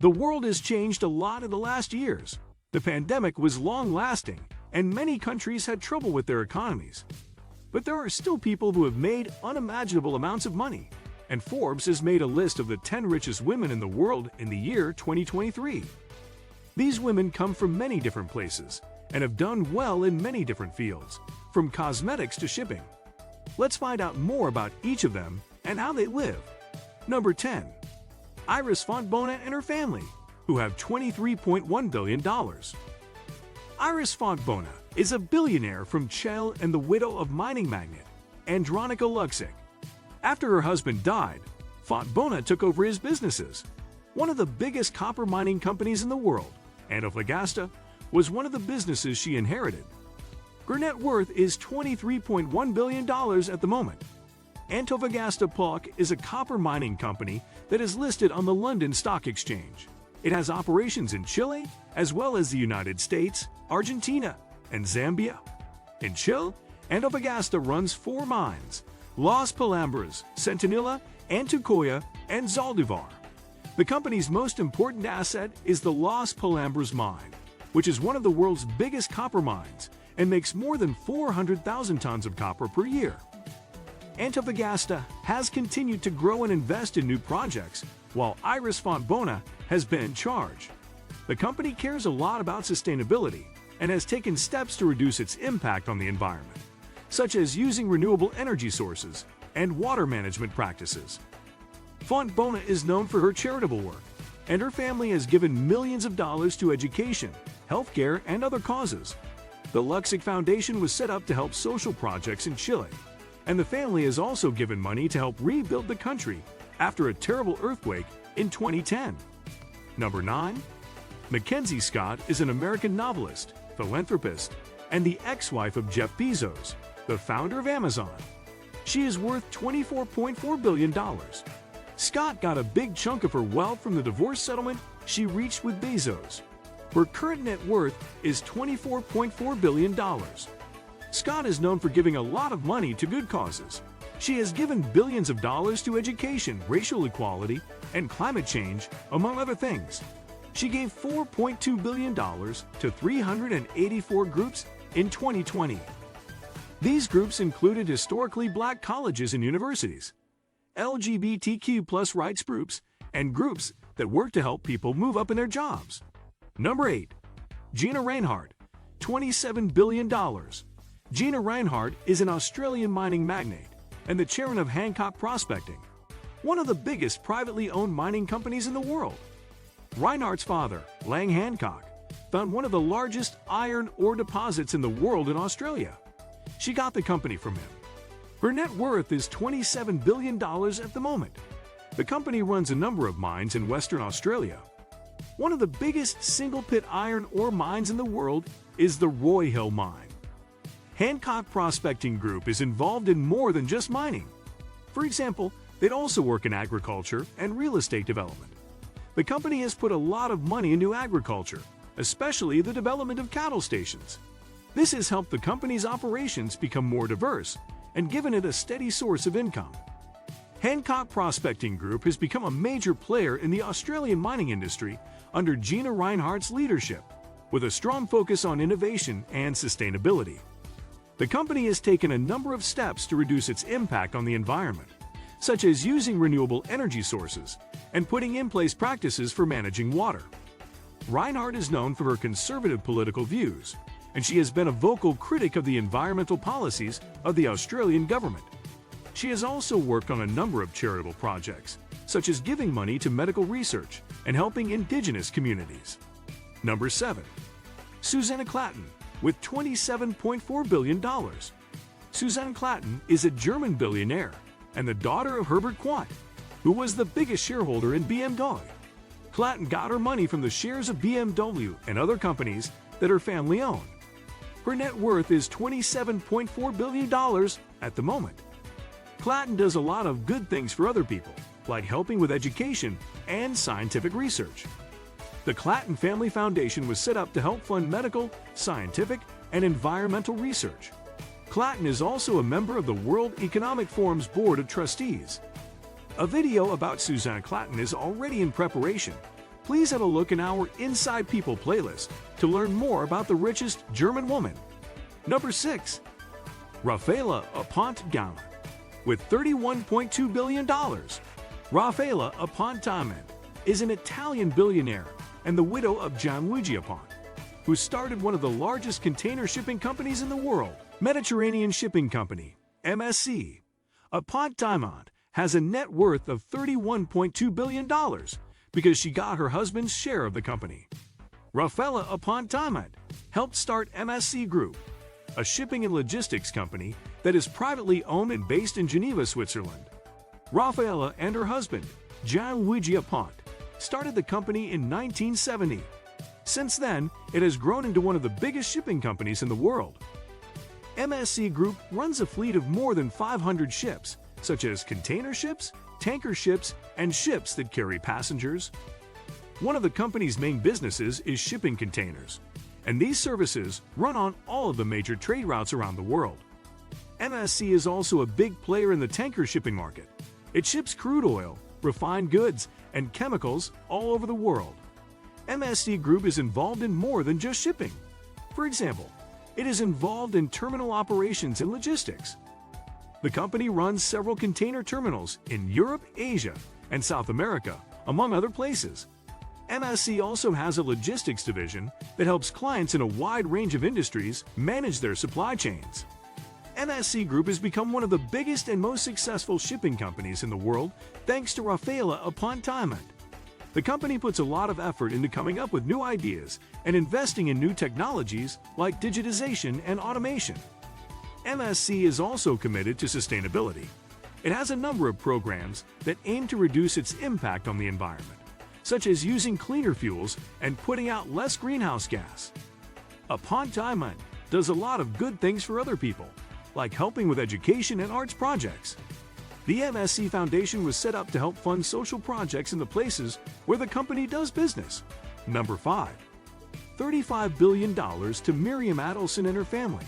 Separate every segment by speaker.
Speaker 1: The world has changed a lot in the last years. The pandemic was long-lasting, and many countries had trouble with their economies. But there are still people who have made unimaginable amounts of money, and Forbes has made a list of the 10 richest women in the world in the year 2023. These women come from many different places and have done well in many different fields, from cosmetics to shipping. Let's find out more about each of them and how they live. Number 10. Iris Fontbona and her family, who have $23.1 billion. Iris Fontbona is a billionaire from Chile and the widow of mining magnate Andronica Luksic. After her husband died, Fontbona took over his businesses. One of the biggest copper mining companies in the world, Antofagasta, was one of the businesses she inherited. Her net worth is $23.1 billion at the moment. Antofagasta Koch is a copper mining company that is listed on the London Stock Exchange. It has operations in Chile, as well as the United States, Argentina, and Zambia. In Chile, Antofagasta runs 4 mines: Las Palambras, Centinela, Antucoya, and Zaldivar. The company's most important asset is the Las Palambras mine, which is one of the world's biggest copper mines and makes more than 400,000 tons of copper per year. Antofagasta has continued to grow and invest in new projects, while Iris Fontbona has been in charge. The company cares a lot about sustainability and has taken steps to reduce its impact on the environment, such as using renewable energy sources and water management practices. Fontbona is known for her charitable work, and her family has given millions of dollars to education, healthcare, and other causes. The Luksic Foundation was set up to help social projects in Chile, and the family has also given money to help rebuild the country after a terrible earthquake in 2010. Number 9. Mackenzie Scott is an American novelist, philanthropist, and the ex-wife of Jeff Bezos, the founder of Amazon. She is worth $24.4 billion. Scott got a big chunk of her wealth from the divorce settlement she reached with Bezos. Her current net worth is $24.4 billion. Scott is known for giving a lot of money to good causes. She has given billions of dollars to education, racial equality, and climate change, among other things. She gave $4.2 billion to 384 groups in 2020. These groups included historically black colleges and universities, LGBTQ+ rights groups, and groups that work to help people move up in their jobs. Number 8. Gina Rinehart, $27 billion. Gina Rinehart is an Australian mining magnate and the chairman of Hancock Prospecting, one of the biggest privately owned mining companies in the world. Rinehart's father, Lang Hancock, found one of the largest iron ore deposits in the world in Australia. She got the company from him. Her net worth is $27 billion at the moment. The company runs a number of mines in Western Australia. One of the biggest single-pit iron ore mines in the world is the Roy Hill mine. Hancock Prospecting Group is involved in more than just mining. For example, they also work in agriculture and real estate development. The company has put a lot of money into agriculture, especially the development of cattle stations. This has helped the company's operations become more diverse and given it a steady source of income. Hancock Prospecting Group has become a major player in the Australian mining industry under Gina Rinehart's leadership, with a strong focus on innovation and sustainability. The company has taken a number of steps to reduce its impact on the environment, such as using renewable energy sources and putting in place practices for managing water. Rinehart is known for her conservative political views, and she has been a vocal critic of the environmental policies of the Australian government. She has also worked on a number of charitable projects, such as giving money to medical research and helping indigenous communities. Number 7. Suzanne Clanton, with $27.4 billion. Suzanne Clanton is a German billionaire and the daughter of Herbert Quandt, who was the biggest shareholder in BMW. Clanton got her money from the shares of BMW and other companies that her family owned. Her net worth is $27.4 billion at the moment. Clanton does a lot of good things for other people, like helping with education and scientific research. The Clanton Family Foundation was set up to help fund medical, scientific, and environmental research. Clanton is also a member of the World Economic Forum's Board of Trustees. A video about Suzanne Clanton is already in preparation, Please have a look in our Inside People playlist to learn more about the richest German woman. Number 6. Rafaela Aponte-Diamant. With $31.2 billion, Rafaela Aponte-Diamant is an Italian billionaire and the widow of Gianluigi Aponte, who started one of the largest container shipping companies in the world, Mediterranean Shipping Company, MSC. Aponte-Diamant has a net worth of $31.2 billion because she got her husband's share of the company. Rafaela Aponte-Diamant helped start MSC Group, a shipping and logistics company that is privately owned and based in Geneva, Switzerland. Rafaela and her husband, Gianluigi Aponte, started the company in 1970. Since then, it has grown into one of the biggest shipping companies in the world. MSC Group runs a fleet of more than 500 ships, such as container ships, tanker ships, and ships that carry passengers. One of the company's main businesses is shipping containers, and these services run on all of the major trade routes around the world. MSC is also a big player in the tanker shipping market. It ships crude oil, refined goods, and chemicals all over the world. MSC Group is involved in more than just shipping. For example, it is involved in terminal operations and logistics. The company runs several container terminals in Europe, Asia, and South America, among other places. MSC also has a logistics division that helps clients in a wide range of industries manage their supply chains. MSC Group has become one of the biggest and most successful shipping companies in the world thanks to Rafaela Aponte-Diamant. The company puts a lot of effort into coming up with new ideas and investing in new technologies like digitization and automation. MSC is also committed to sustainability. It has a number of programs that aim to reduce its impact on the environment, such as using cleaner fuels and putting out less greenhouse gas. Aponte-Diamant does a lot of good things for other people, like helping with education and arts projects. The MSC Foundation was set up to help fund social projects in the places where the company does business. Number 5. $35 billion to Miriam Adelson and her family.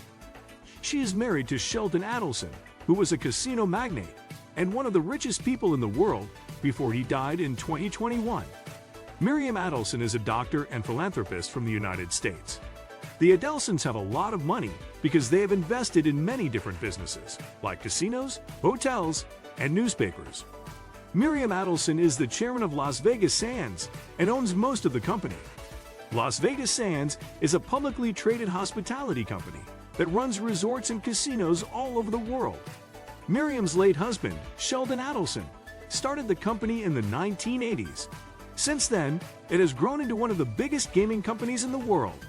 Speaker 1: She is married to Sheldon Adelson, who was a casino magnate and one of the richest people in the world before he died in 2021. Miriam Adelson is a doctor and philanthropist from the United States. The Adelsons have a lot of money because they have invested in many different businesses, like casinos, hotels, and newspapers. Miriam Adelson is the chairman of Las Vegas Sands and owns most of the company. Las Vegas Sands is a publicly traded hospitality company that runs resorts and casinos all over the world. Miriam's late husband, Sheldon Adelson, started the company in the 1980s. Since then, it has grown into one of the biggest gaming companies in the world.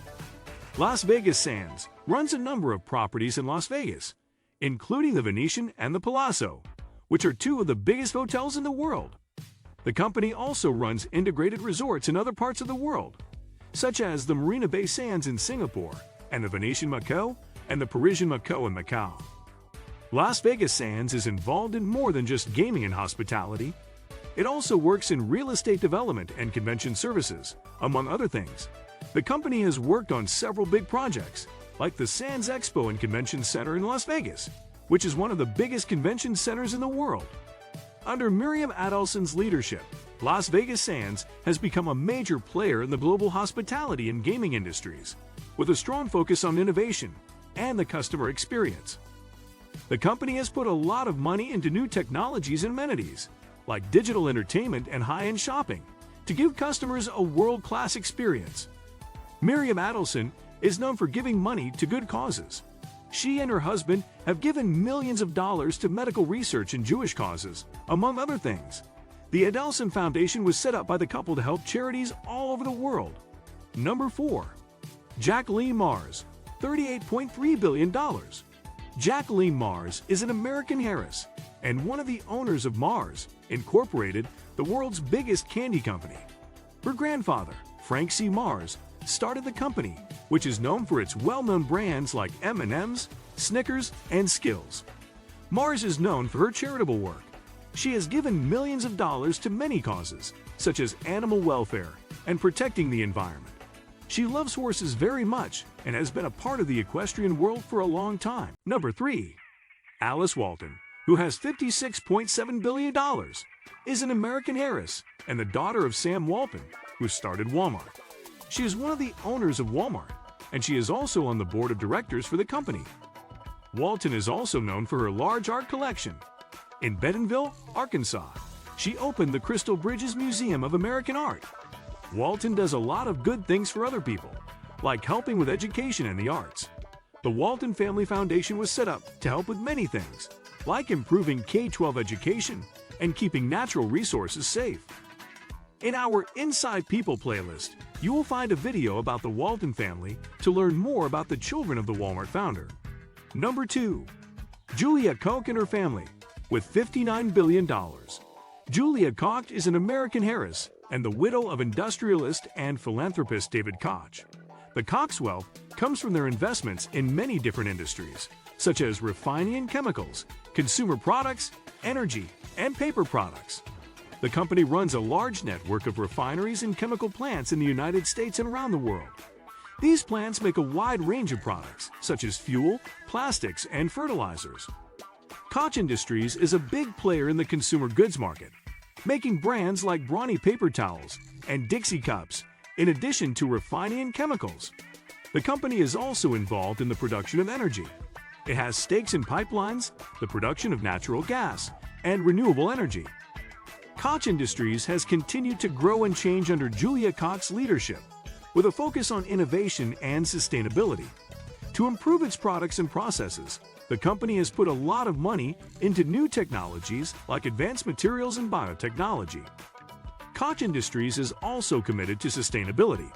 Speaker 1: Las Vegas Sands runs a number of properties in Las Vegas, including the Venetian and the Palazzo, which are two of the biggest hotels in the world. The company also runs integrated resorts in other parts of the world, such as the Marina Bay Sands in Singapore and the Venetian Macao and the Parisian Macao in Macau. Las Vegas Sands is involved in more than just gaming and hospitality. It also works in real estate development and convention services, among other things. The company has worked on several big projects, like the Sands Expo and Convention Center in Las Vegas, which is one of the biggest convention centers in the world. Under Miriam Adelson's leadership, Las Vegas Sands has become a major player in the global hospitality and gaming industries, with a strong focus on innovation and the customer experience. The company has put a lot of money into new technologies and amenities, like digital entertainment and high-end shopping, to give customers a world-class experience. Miriam Adelson is known for giving money to good causes. She and her husband have given millions of dollars to medical research and Jewish causes, among other things. The Adelson Foundation was set up by the couple to help charities all over the world. Number 4. Jacqueline Mars, $38.3 billion. Jacqueline Mars is an American heiress and one of the owners of Mars, Incorporated, the world's biggest candy company. Her grandfather, Frank C. Mars, started the company, which is known for its well-known brands like M&M's, Snickers, and Skittles. Mars is known for her charitable work. She has given millions of dollars to many causes, such as animal welfare and protecting the environment. She loves horses very much and has been a part of the equestrian world for a long time. Number 3. Alice Walton, who has $56.7 billion, is an American heiress and the daughter of Sam Walton, who started Walmart. She is one of the owners of Walmart, and she is also on the board of directors for the company. Walton is also known for her large art collection. In Bentonville, Arkansas, she opened the Crystal Bridges Museum of American Art. Walton does a lot of good things for other people, like helping with education and the arts. The Walton Family Foundation was set up to help with many things, like improving K-12 education and keeping natural resources safe. In our Inside People playlist, you will find a video about the Walton family to learn more about the children of the Walmart founder. Number 2. Julia Koch and her family, with $59 billion. Julia Koch is an American heiress and the widow of industrialist and philanthropist David Koch. The Koch's wealth comes from their investments in many different industries, such as refining and chemicals, consumer products, energy, and paper products. The company runs a large network of refineries and chemical plants in the United States and around the world. These plants make a wide range of products, such as fuel, plastics, and fertilizers. Koch Industries is a big player in the consumer goods market, making brands like Brawny paper towels and Dixie cups, in addition to refining and chemicals. The company is also involved in the production of energy. It has stakes in pipelines, the production of natural gas, and renewable energy. Koch Industries has continued to grow and change under Julia Koch's leadership, with a focus on innovation and sustainability. To improve its products and processes, the company has put a lot of money into new technologies like advanced materials and biotechnology. Koch Industries is also committed to sustainability.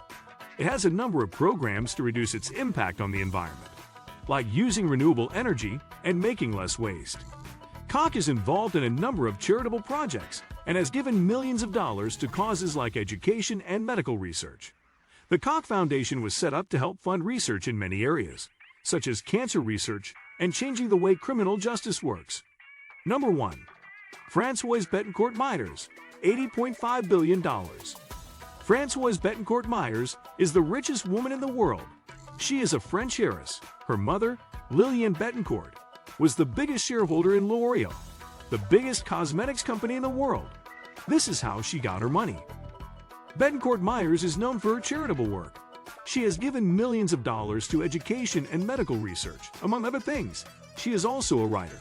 Speaker 1: It has a number of programs to reduce its impact on the environment, like using renewable energy and making less waste. Koch is involved in a number of charitable projects and has given millions of dollars to causes like education and medical research. The Koch Foundation was set up to help fund research in many areas, such as cancer research and changing the way criminal justice works. Number 1. Francoise Bettencourt Myers, $80.5 billion. Francoise Bettencourt Myers is the richest woman in the world. She is a French heiress. Her mother, Lillian Bettencourt, was the biggest shareholder in L'Oreal, the biggest cosmetics company in the world. This is how she got her money. Bettencourt Myers is known for her charitable work. She has given millions of dollars to education and medical research, among other things. She is also a writer.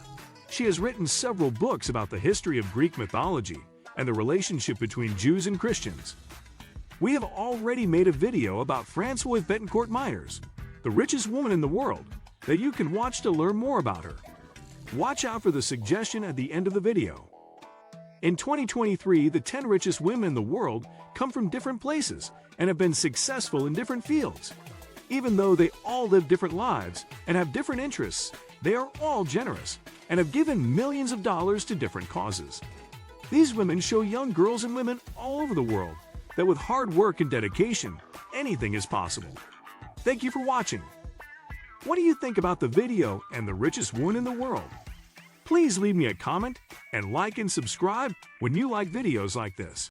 Speaker 1: She has written several books about the history of Greek mythology and the relationship between Jews and Christians. We have already made a video about Francoise Bettencourt Myers, the richest woman in the world, that you can watch to learn more about her. Watch out for the suggestion at the end of the video. In 2023, the 10 richest women in the world come from different places and have been successful in different fields. Even though they all live different lives and have different interests, they are all generous and have given millions of dollars to different causes. These women show young girls and women all over the world that with hard work and dedication, anything is possible. Thank you for watching. What do you think about the video and the richest woman in the world? Please leave me a comment and like and subscribe when you like videos like this.